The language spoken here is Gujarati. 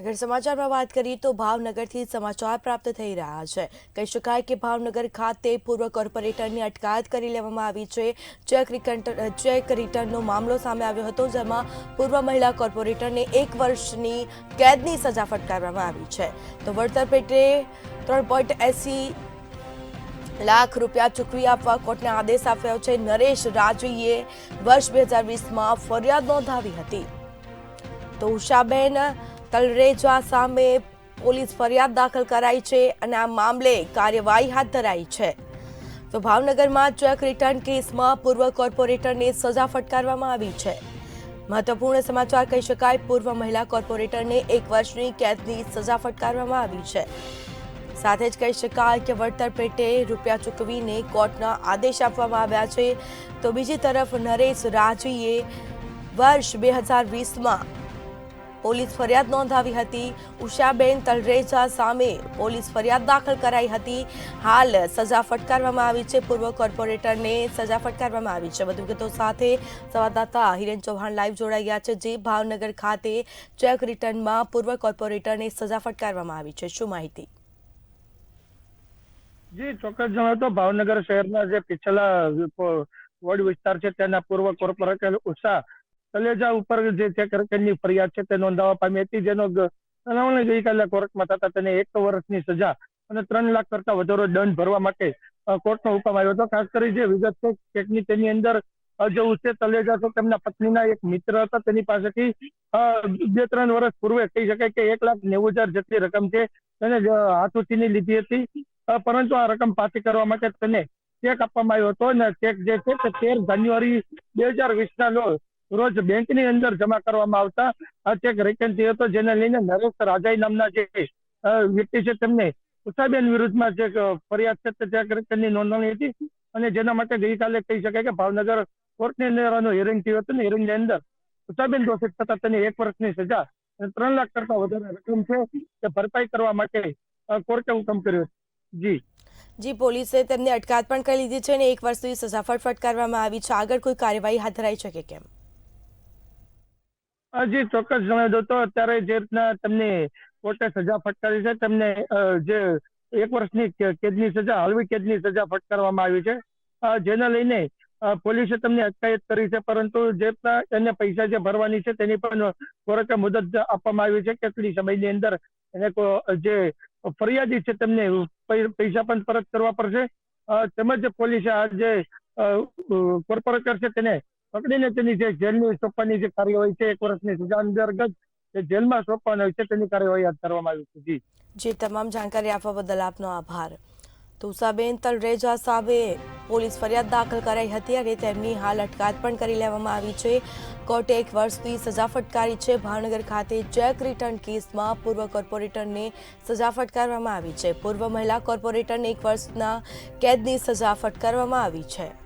अगर समाचार में बात करिए तो भावनगर થી સમાચાર પ્રાપ્ત થઈ રહ્યા છે। કહી શકાય કે ભાવનગર ખાતે પૂર્વ કોર્પોરેટરની અટકાયત કરી લેવામાં આવી છે। ચેક રિટર્નનો મામલો સામે આવ્યો હતો, જેમાં પૂર્વ મહિલા કોર્પોરેટરને 1 વર્ષની કેદની સજા ફટકારવામાં આવી છે। તો વળતર પેટે 3.80 લાખ રૂપિયા ચૂકવી આપવા કોર્ટને આદેશ આપ્યો છે। નરેશ રાજવીએ વર્ષ 2020માં ફરિયાદ નોંધાવી હતી। તો ઉષાબેન તલરેજા સામે પોલીસ ફરિયાદ દાખલ કરાઈ છે અને આ મામલે કાર્યવાહી હાથ ધરાઈ છે। તો ભાવનગરમાં ચેક રિટર્ન કેસમાં પૂર્વ કોર્પોરેટરને સજા ફટકારવામાં આવી છે। મહત્વપૂર્ણ સમાચાર કહી શકાય, પૂર્વ મહિલા કોર્પોરેટરને 1 વર્ષની કેદની સજા ફટકારવામાં આવી છે। સાથે જ કહી શકાય કે વળતર પેટે રૂપિયા ચૂકવીને કોર્ટના આદેશ આપવામાં આવ્યા છે। તો બીજી તરફ નરેશ રાજવીએ વર્ષ 2020માં પોલીસ ફરિયાદ નોંધાવી હતી। ઉષાબેન તલરેજા સામે પોલીસ ફરિયાદ દાખલ કરાઈ હતી। હાલ સજા ફટકારવામાં આવી છે, પૂર્વ કોર્પોરેટરને સજા ફટકારવામાં આવી છે। વધુ વિગતો સાથે સંવાદદાતા હિરેન ચૌહાણ લાઈવ જોડાઈ ગયા છે, જે ભાવનગર ખાતે ચેક રિટર્નમાં પૂર્વ કોર્પોરેટરને સજા ફટકારવામાં આવી છે। શું માહિતી? જી ચોક્કસ જણાવો તો ભાવનગર શહેરના જે પિછલા વોર્ડ વિસ્તાર છે તેના પૂર્વ કોર્પોરેટર ઉષા તલેજા ઉપર જે ચેક રિટર્નની ફરિયાદ છે તે નોંધાવવા પામી હતી, જેનો સુનાવણી ગઈકાલે કોર્ટમાં થતા તેને 1 વર્ષની સજા અને 3 લાખ કરતા વધારે દંડ ભરવા માટે કોર્ટનો હુકમ આવ્યો હતો। ખાસ કરી જે વિગત છે ચેકની, તેની અંદર જે ઉષા તલેજા છે તેમના પત્નીના એક મિત્ર હતા, તેની પાસેથી 2-3 વર્ષ પૂર્વે કહી શકાય કે 1,90,000 જેટલી રકમ છે તેને હાથોથીની લીધી હતી, પરંતુ આ રકમ પાછી કરવા માટે તેને ચેક આપવામાં આવ્યો હતો અને ચેક જે છે તે 13 જાન્યુઆરી 2020ના રોજ બેંકની અંદર જમા કરવામાં આવતા આ ચેક રિટર્ન થયો હતો, જેને લઈને નરેશ રાજાઈ નામના જે વ્યક્તિ છે તેમને ઉષાબેન વિરુદ્ધમાં જે ફરિયાદ છે તે ચેક રિટર્નની નોંધણી હતી અને જેના માટે ગઈકાલે કહી શકાય કે ભાવનગર કોર્ટની અંદર હિયરિંગ થયું હતું। હિયરિંગની અંદર ઉષાબેન દોષિત થતા તેને 1 વર્ષની સજા અને 3 લાખ કરતા વધારે રકમ છે તે ભરપાઈ કરવા માટે કોર્ટે હુકમ કર્યો। જી, પોલીસે તેમની અટકાયત પણ કરી લીધી છે અને 1 વર્ષની સજા ફટકારવામાં આવી છે। આગળ કોઈ કાર્યવાહી હાથ ધરાઈ છે કે કેમ? જી ચોક્કસ જણાવી દો તો અત્યારે જે રીતના તેમને કોર્ટે સજા ફટકારી છે, તેમને જે 1 વર્ષની કેદની સજા, હળવી કેદની સજા ફટકારવામાં આવી છે, જેને લઈને પોલીસે તેમને અટકાયત કરી છે, પરંતુ જે રીતના એને પૈસા જે ભરવાની છે તેની પણ કોર્ટે મુદત આપવામાં આવી છે, કેટલી સમયની અંદર એને જે ફરિયાદી છે તેમને પૈસા પણ પરત કરવા પડશે। તેમજ પોલીસે આ જે કોર્પોરેટર છે તેને પકડીને તેની જે જેલની સોંપવાની જે કાર્યવાહી છે 1 વર્ષની સજા અંતર્ગત જે જેલમાં સોંપવાની હોય છે તેની કાર્યવાહી હાથ ધરવામાં આવી છે। જી, તમામ જાણકારી આપવા બદલ આપનો આભાર। તો ઉષાબેન તલરેજા સામે પોલીસ ફરિયાદ દાખલ કરાઈ હતી અને તેમની હાલ અટકાયત પણ કરી લેવામાં આવી છે। કોર્ટે 1 વર્ષની સજા ફટકારી છે। ભાવનગર ખાતે ચેક રિટર્ન કેસમાં પૂર્વ કોર્પોરેટરને સજા ફટકારવામાં આવી છે। પૂર્વ મહિલા કોર્પોરેટરને 1 વર્ષના કેદની સજા ફટકારવામાં આવી છે।